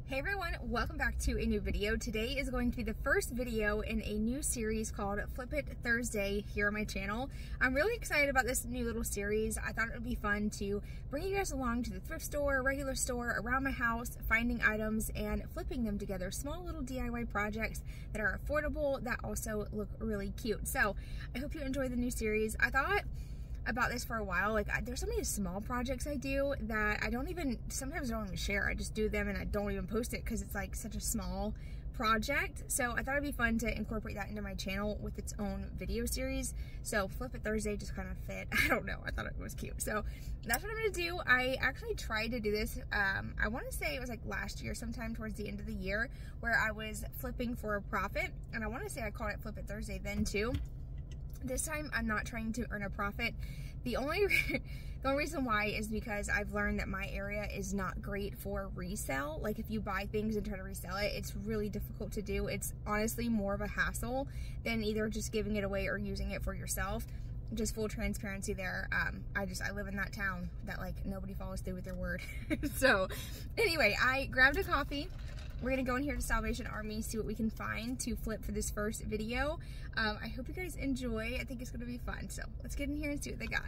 Hey everyone, welcome back to a new video. Today is going to be the first video in a new series called Flip It Thursday here on my channel. I'm really excited about this new little series. I thought it would be fun to bring you guys along to the thrift store, regular store, around my house, finding items and flipping them together. Small little DIY projects that are affordable that also look really cute. So I hope you enjoy the new series. I thought about this for a while. Like, there's so many small projects I do that sometimes I don't even share. I just do them and I don't even post it because it's like such a small project. So I thought it'd be fun to incorporate that into my channel with its own video series. So Flip It Thursday just kind of fit. I don't know, I thought it was cute. So that's what I'm gonna do. I actually tried to do this, I wanna say it was like last year, sometime towards the end of the year, where I was flipping for a profit. And I wanna say I called it Flip It Thursday then too. This time, I'm not trying to earn a profit. The only reason why is because I've learned that my area is not great for resale. Like, if you buy things and try to resell it, it's really difficult to do. It's honestly more of a hassle than either just giving it away or using it for yourself. Just full transparency there. I live in that town that like nobody follows through with their word. So anyway, I grabbed a coffee. We're gonna go in here to Salvation Army, see what we can find to flip for this first video. I hope you guys enjoy. I think it's gonna be fun. So let's get in here and see what they got.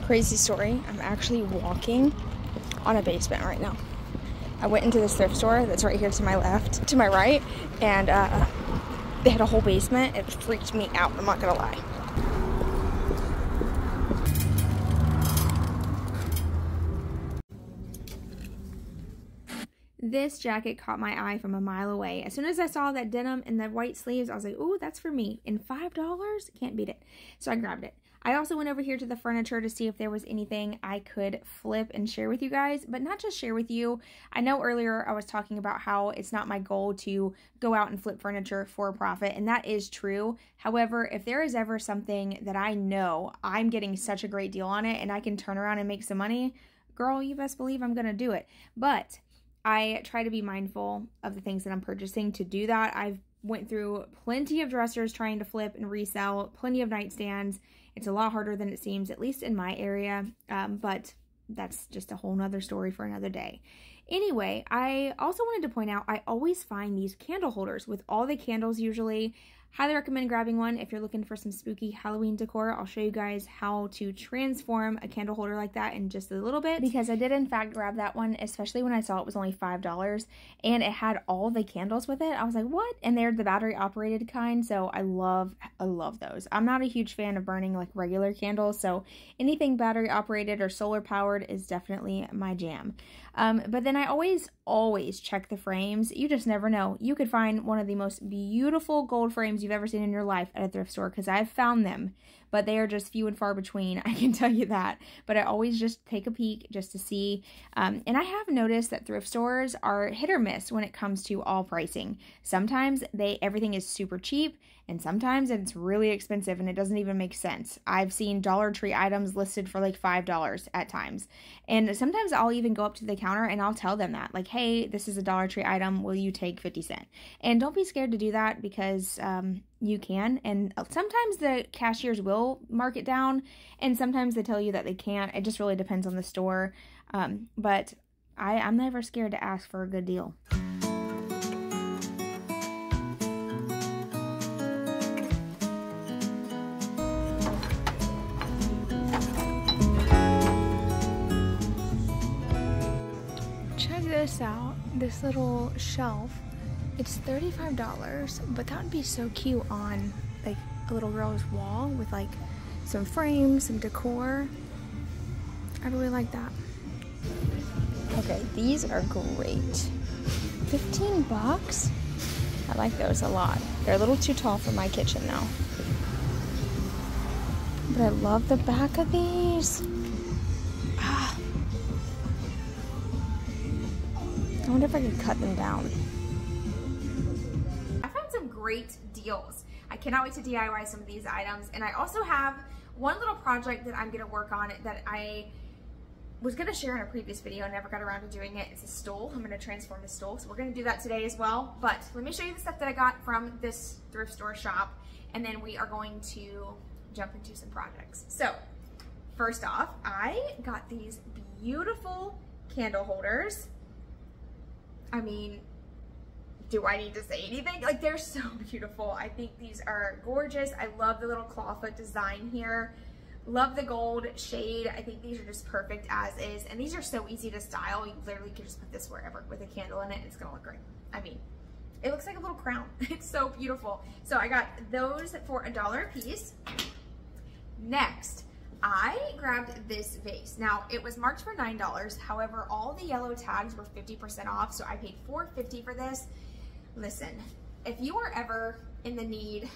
Crazy story. I'm actually walking on a basement right now. I went into this thrift store that's right here to my left, to my right, and they had a whole basement. It freaked me out, I'm not gonna lie. This jacket caught my eye from a mile away. As soon as I saw that denim and the white sleeves, I was like, ooh, that's for me. And $5? Can't beat it. So I grabbed it. I also went over here to the furniture to see if there was anything I could flip and share with you guys, but not just share with you. I know earlier I was talking about how it's not my goal to go out and flip furniture for a profit, and that is true. However, if there is ever something that I know I'm getting such a great deal on it and I can turn around and make some money, girl, you best believe I'm gonna do it. But I try to be mindful of the things that I'm purchasing to do that. I've went through plenty of dressers trying to flip and resell, plenty of nightstands. It's a lot harder than it seems, at least in my area, but that's just a whole nother story for another day. Anyway, I also wanted to point out, I always find these candle holders with all the candles usually. Highly recommend grabbing one if you're looking for some spooky Halloween decor. I'll show you guys how to transform a candle holder like that in just a little bit, because I did in fact grab that one, especially when I saw it was only $5 and it had all the candles with it. I was like, what? And they're the battery operated kind, so I love those. I'm not a huge fan of burning like regular candles, so anything battery operated or solar powered is definitely my jam. But then I always check the frames. You just never know. You could find one of the most beautiful gold frames you've ever seen in your life at a thrift store, because I've found them, but they are just few and far between, I can tell you that. But I always just take a peek just to see. And I have noticed that thrift stores are hit or miss when it comes to all pricing. Sometimes everything is super cheap, and sometimes it's really expensive and it doesn't even make sense. I've seen Dollar Tree items listed for like $5 at times. And sometimes I'll even go up to the counter and I'll tell them that, like, hey, this is a Dollar Tree item, will you take 50 cents? And don't be scared to do that, because you can. And sometimes the cashiers will mark it down, and sometimes they tell you that they can't. It just really depends on the store. But I'm never scared to ask for a good deal. This out, this little shelf, it's $35, but that would be so cute on like a little girl's wall with like some frames, some decor. I really like that. Okay, these are great. 15 bucks? I like those a lot. They're a little too tall for my kitchen though. But I love the back of these. I wonder if I could cut them down. I found some great deals. I cannot wait to DIY some of these items. And I also have one little project that I'm gonna work on that I was gonna share in a previous video. I never got around to doing it. It's a stool. I'm gonna transform the stool. So we're gonna do that today as well. But let me show you the stuff that I got from this thrift store shop, and then we are going to jump into some projects. So first off, I got these beautiful candle holders. I mean, do I need to say anything? Like, they're so beautiful. I think these are gorgeous. I love the little clawfoot design here. Love the gold shade. I think these are just perfect as is. And these are so easy to style. You literally can just put this wherever with a candle in it. It's gonna look great. I mean, it looks like a little crown. It's so beautiful. So I got those for $1 a piece. Next, I grabbed this vase. Now, it was marked for $9. However, all the yellow tags were 50% off. So I paid $4.50 for this. Listen, if you are ever in the need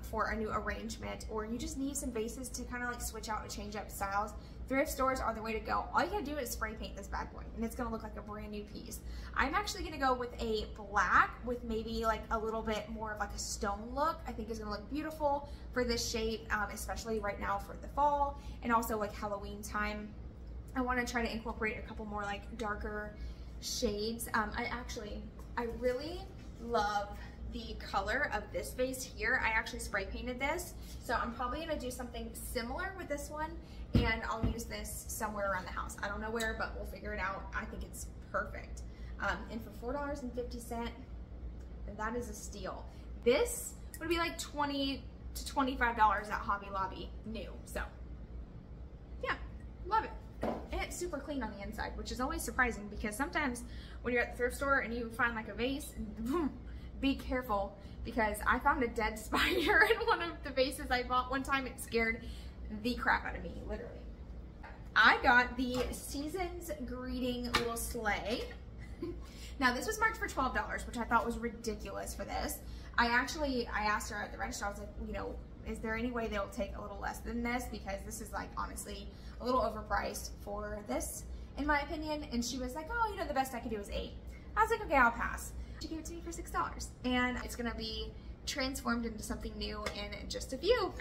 for a new arrangement, or you just need some vases to kind of like switch out and change up styles, thrift stores are the way to go. All you gotta do is spray paint this bad boy and it's gonna look like a brand new piece. I'm actually gonna go with a black with maybe like a little bit more of like a stone look. I think is gonna look beautiful for this shape, especially right now for the fall and also like Halloween time. I wanna try to incorporate a couple more like darker shades. I really love the color of this vase here. I actually spray painted this, so I'm probably gonna do something similar with this one, and I'll use this somewhere around the house. I don't know where, but we'll figure it out. I think it's perfect. And for $4.50, that is a steal. This would be like $20 to $25 at Hobby Lobby new. So yeah, love it. And it's super clean on the inside, which is always surprising because sometimes when you're at the thrift store and you find like a vase, boom, be careful, because I found a dead spider in one of the vases I bought one time. It scared the crap out of me, literally. I got the Seasons Greeting little sleigh. Now this was marked for $12, which I thought was ridiculous for this. I asked her at the register, I was like, you know, is there any way they'll take a little less than this? Because this is like honestly a little overpriced for this, in my opinion. And she was like, oh, you know, the best I could do is $8. I was like, okay, I'll pass. She gave it to me for $6, and it's gonna be transformed into something new in just a few.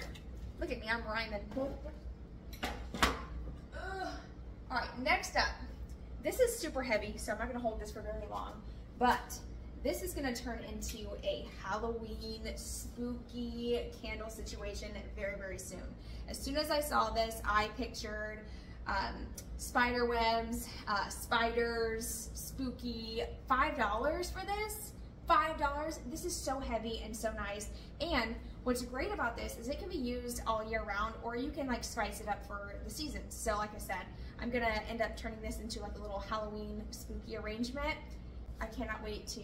Look at me, I'm rhyming. All right, next up, this is super heavy, so I'm not gonna hold this for very long, but this is gonna turn into a Halloween spooky candle situation very, very soon. As soon as I saw this, I pictured spider webs, spiders, spooky. $5 for this? $5? This is so heavy and so nice. And what's great about this is it can be used all year round, or you can like spice it up for the seasons. So like I said, I'm gonna end up turning this into like a little Halloween spooky arrangement. I cannot wait to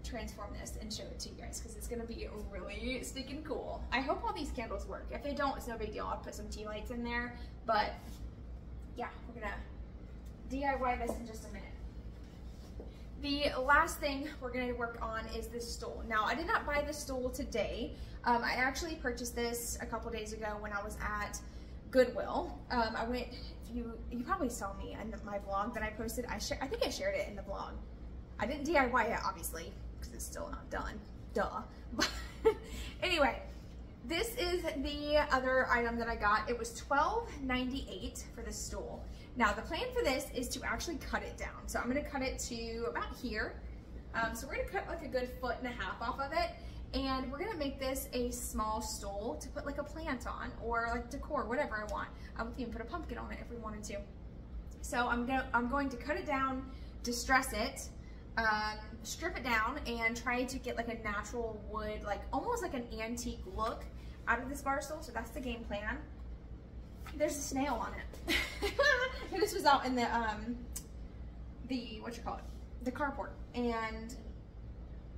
transform this and show it to you guys because it's gonna be really stinking cool. I hope all these candles work. If they don't, it's no big deal. I'll put some tea lights in there, but yeah, we're gonna DIY this in just a minute. The last thing we're gonna work on is this stool. Now, I did not buy this stool today. I actually purchased this a couple days ago when I was at Goodwill. I went, you probably saw me in my vlog that I posted. I think I shared it in the vlog. I didn't DIY it, obviously, because it's still not done. Duh. But anyway, this is the other item that I got. It was $12.98 for the stool. Now, the plan for this is to actually cut it down. So I'm gonna cut it to about here. So we're gonna cut like a good 1.5 feet off of it. And we're gonna make this a small stool to put like a plant on, or like decor, whatever I want. We can even put a pumpkin on it if we wanted to. So I'm going to cut it down, distress it, strip it down, and try to get like a natural wood, like almost like an antique look out of this bar stool. So that's the game plan. There's a snail on it. This was out in the the carport. And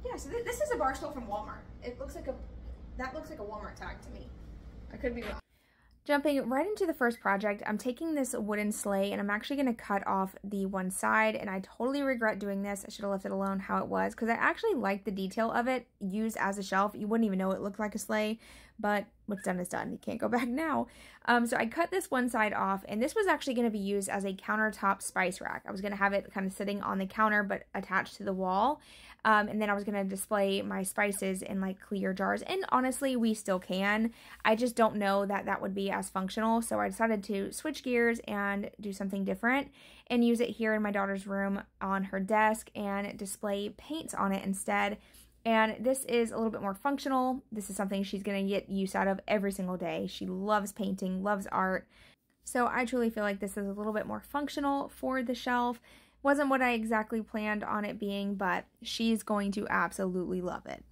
yeah, so this is a bar stool from Walmart. That looks like a Walmart tag to me. I could be wrong. Jumping right into the first project, I'm taking this wooden sleigh and I'm actually going to cut off the one side, and I totally regret doing this. I should have left it alone how it was, because I actually like the detail of it used as a shelf. You wouldn't even know it looked like a sleigh, but what's done is done. You can't go back now. So I cut this one side off, and this was actually going to be used as a countertop spice rack. I was going to have it kind of sitting on the counter but attached to the wall. And then I was going to display my spices in like clear jars. And honestly, we still can. I just don't know that that would be as functional. So I decided to switch gears and do something different and use it here in my daughter's room on her desk and display paints on it instead. And this is a little bit more functional. This is something she's going to get use out of every single day. She loves painting, loves art. So I truly feel like this is a little bit more functional for the shelf. Wasn't what I exactly planned on it being, but she's going to absolutely love it.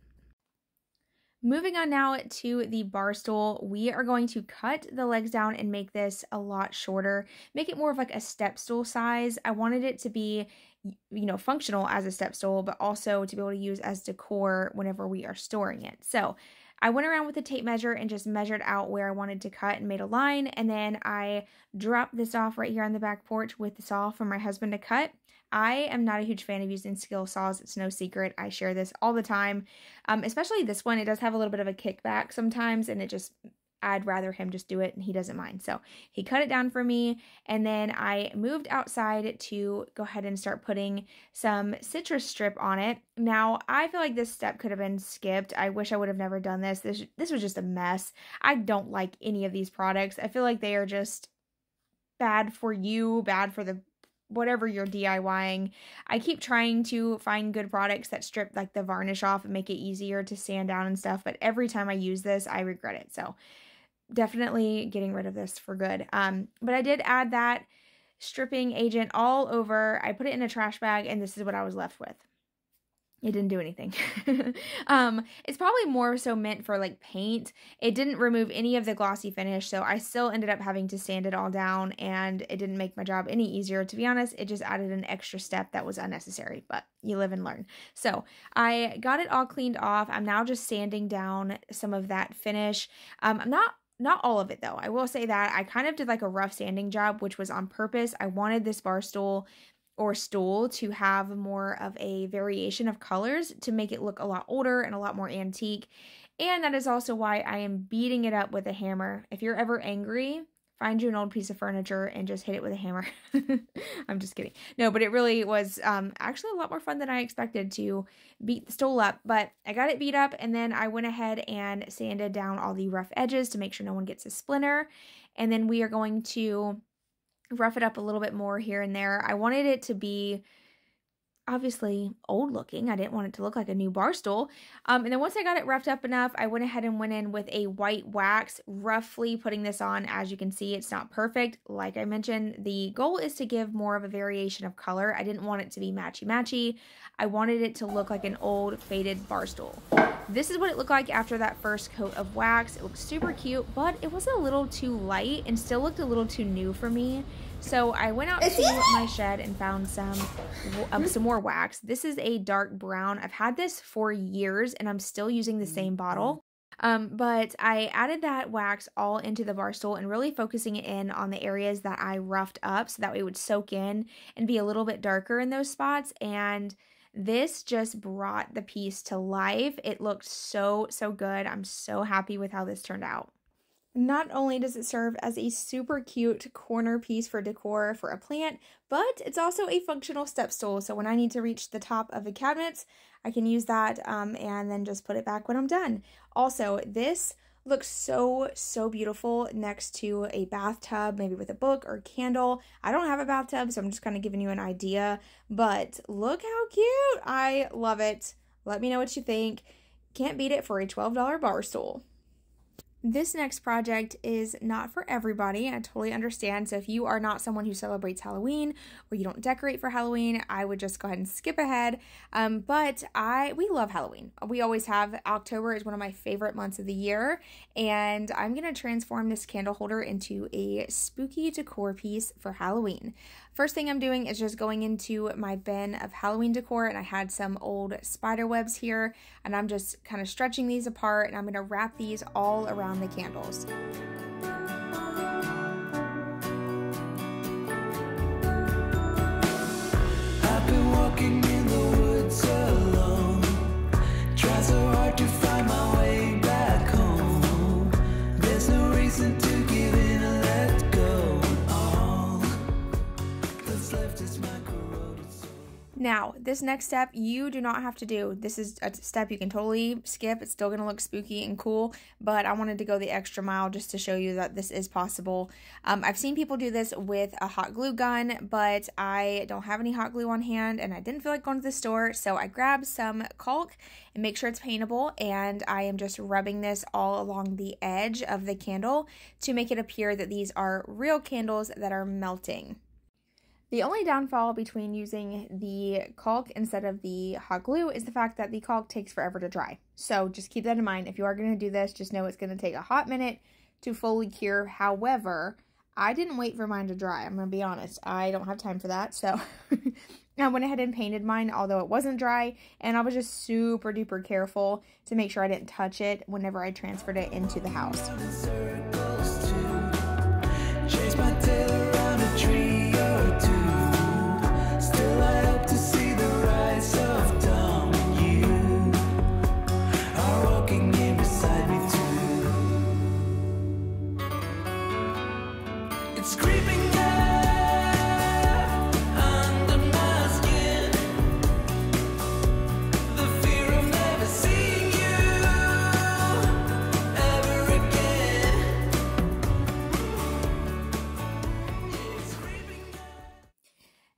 Moving on now to the bar stool, we are going to cut the legs down and make this a lot shorter, make it more of like a step stool size. I wanted it to be, functional as a step stool, but also to be able to use as decor whenever we are storing it. So I went around with a tape measure and just measured out where I wanted to cut and made a line, and then I dropped this off right here on the back porch with the saw for my husband to cut. I am not a huge fan of using skill saws. It's no secret. I share this all the time, especially this one. It does have a little bit of a kickback sometimes, and I'd rather him just do it, and he doesn't mind. So he cut it down for me, and then I moved outside to go ahead and start putting some citrus strip on it. Now, I feel like this step could have been skipped. I wish I would have never done this. This was just a mess. I don't like any of these products. I feel like they are just bad for you, bad for the whatever you're DIYing. I keep trying to find good products that strip like the varnish off and make it easier to sand down and stuff, but every time I use this, I regret it. So definitely getting rid of this for good. But I did add that stripping agent all over. I put it in a trash bag, and this is what I was left with. It didn't do anything. It's probably more so meant for like paint. It didn't remove any of the glossy finish, so I still ended up having to sand it all down, and it didn't make my job any easier. To be honest, it just added an extra step that was unnecessary, but you live and learn. So I got it all cleaned off. I'm now just sanding down some of that finish. Not all of it though. I will say that I kind of did like a rough sanding job, which was on purpose. I wanted this bar stool or stool to have more of a variation of colors to make it look a lot older and a lot more antique. And that is also why I am beating it up with a hammer. If you're ever angry, find you an old piece of furniture and just hit it with a hammer. I'm just kidding. No, but it really was actually a lot more fun than I expected to beat the stool up. But I got it beat up, and then I went ahead and sanded down all the rough edges to make sure no one gets a splinter. And then we are going to rough it up a little bit more here and there. I wanted it to be obviously old looking. I didn't want it to look like a new bar stool. And then once I got it roughed up enough, I went ahead and went in with a white wax, roughly putting this on. As you can see, it's not perfect. Like I mentioned, the goal is to give more of a variation of color. I didn't want it to be matchy-matchy. I wanted it to look like an old faded bar stool. This is what it looked like after that first coat of wax. It looked super cute, but it was a little too light and still looked a little too new for me. So I went out to my shed and found some more wax. This is a dark brown. I've had this for years and I'm still using the same bottle. But I added that wax all into the bar stool and really focusing it in on the areas that I roughed up so that way it would soak in and be a little bit darker in those spots. And this just brought the piece to life. It looked so good. I'm so happy with how this turned out. Not only does it serve as a super cute corner piece for decor for a plant, but it's also a functional step stool. So when I need to reach the top of the cabinets, I can use that and then just put it back when I'm done. Also, this looks so beautiful next to a bathtub, maybe with a book or candle. I don't have a bathtub, so I'm just kind of giving you an idea, but look how cute. I love it. Let me know what you think. Can't beat it for a $12 bar stool. This next project is not for everybody. I totally understand. So if you are not someone who celebrates Halloween or you don't decorate for Halloween, I would just go ahead and skip ahead. But we love Halloween. We always have. October is one of my favorite months of the year. And I'm going to transform this candle holder into a spooky decor piece for Halloween. First thing I'm doing is just going into my bin of Halloween decor, and I had some old spider webs here, and I'm just kind of stretching these apart, and I'm going to wrap these all around the candles. I've been walking in the woods alone, try so hard to find my way back home. There's no reason to give in and let go. All that's left is my corroded soul. Now, this next step you do not have to do. This is a step you can totally skip. It's still going to look spooky and cool, but I wanted to go the extra mile just to show you that this is possible. I've seen people do this with a hot glue gun, but I don't have any hot glue on hand and I didn't feel like going to the store, so I grabbed some caulk and make sure it's paintable, and I am just rubbing this all along the edge of the candle to make it appear that these are real candles that are melting. The only downfall between using the caulk instead of the hot glue is the fact that the caulk takes forever to dry. So just keep that in mind. If you are going to do this, just know it's going to take a hot minute to fully cure. However, I didn't wait for mine to dry. I'm going to be honest. I don't have time for that. So I went ahead and painted mine, although it wasn't dry. And I was just super duper careful to make sure I didn't touch it whenever I transferred it into the house. Chase my tail around a tree or two. Still I hope to see the rise of dawn when you are walking in beside me too. It's creeping up under my skin. The fear of never seeing you ever again. It's creeping up.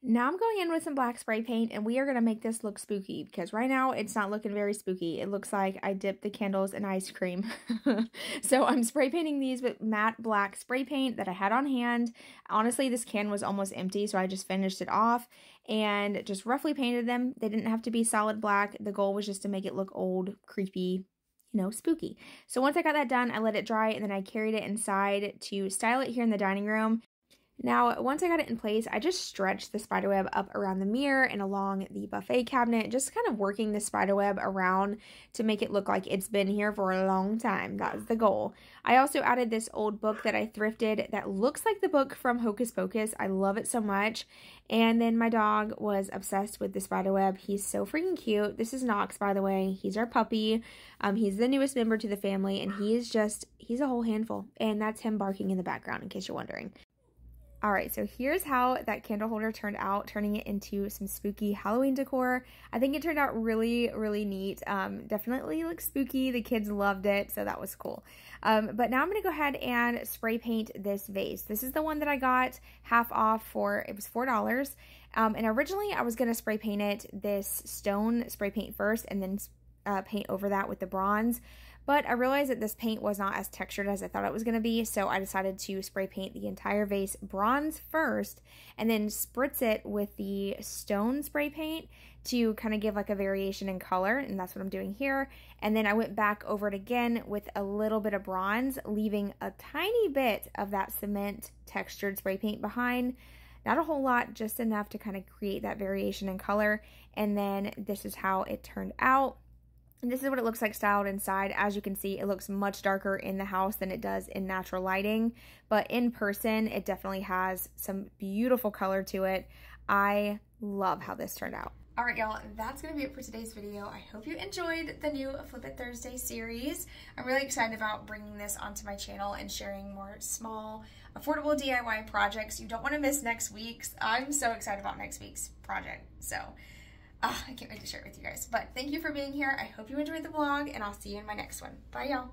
Now I'm going in with some black spray paint, and we are going to make this look spooky because right now it's not looking very spooky. It looks like I dipped the candles in ice cream. So I'm spray painting these with matte black spray paint that I had on hand. Honestly, this can was almost empty, so I just finished it off and just roughly painted them. They didn't have to be solid black. The goal was just to make it look old, creepy, you know, spooky. So once I got that done, I let it dry, and then I carried it inside to style it here in the dining room. Now, once I got it in place, I just stretched the spiderweb up around the mirror and along the buffet cabinet, just kind of working the spiderweb around to make it look like it's been here for a long time. That was the goal. I also added this old book that I thrifted that looks like the book from Hocus Pocus. I love it so much. And then my dog was obsessed with the spiderweb. He's so freaking cute. This is Knox, by the way. He's our puppy. He's the newest member to the family, and he's a whole handful. And that's him barking in the background, in case you're wondering. Alright, so here's how that candle holder turned out, turning it into some spooky Halloween decor. I think it turned out really, really neat. Definitely looks spooky. The kids loved it, so that was cool. But now I'm going to go ahead and spray paint this vase. This is the one that I got half off for, it was $4. And originally I was going to spray paint it this stone spray paint first and then paint over that with the bronze. But I realized that this paint was not as textured as I thought it was going to be, so I decided to spray paint the entire vase bronze first and then spritz it with the stone spray paint to kind of give like a variation in color, and that's what I'm doing here. And then I went back over it again with a little bit of bronze, leaving a tiny bit of that cement textured spray paint behind. Not a whole lot, just enough to kind of create that variation in color. And then this is how it turned out. And this is what it looks like styled inside. As you can see, it looks much darker in the house than it does in natural lighting. But in person, it definitely has some beautiful color to it. I love how this turned out. Alright y'all, that's going to be it for today's video. I hope you enjoyed the new Flip It Thursday series. I'm really excited about bringing this onto my channel and sharing more small, affordable DIY projects. You don't want to miss next week's. I'm so excited about next week's project. So I can't wait to share it with you guys. But thank you for being here. I hope you enjoyed the vlog, and I'll see you in my next one. Bye, y'all.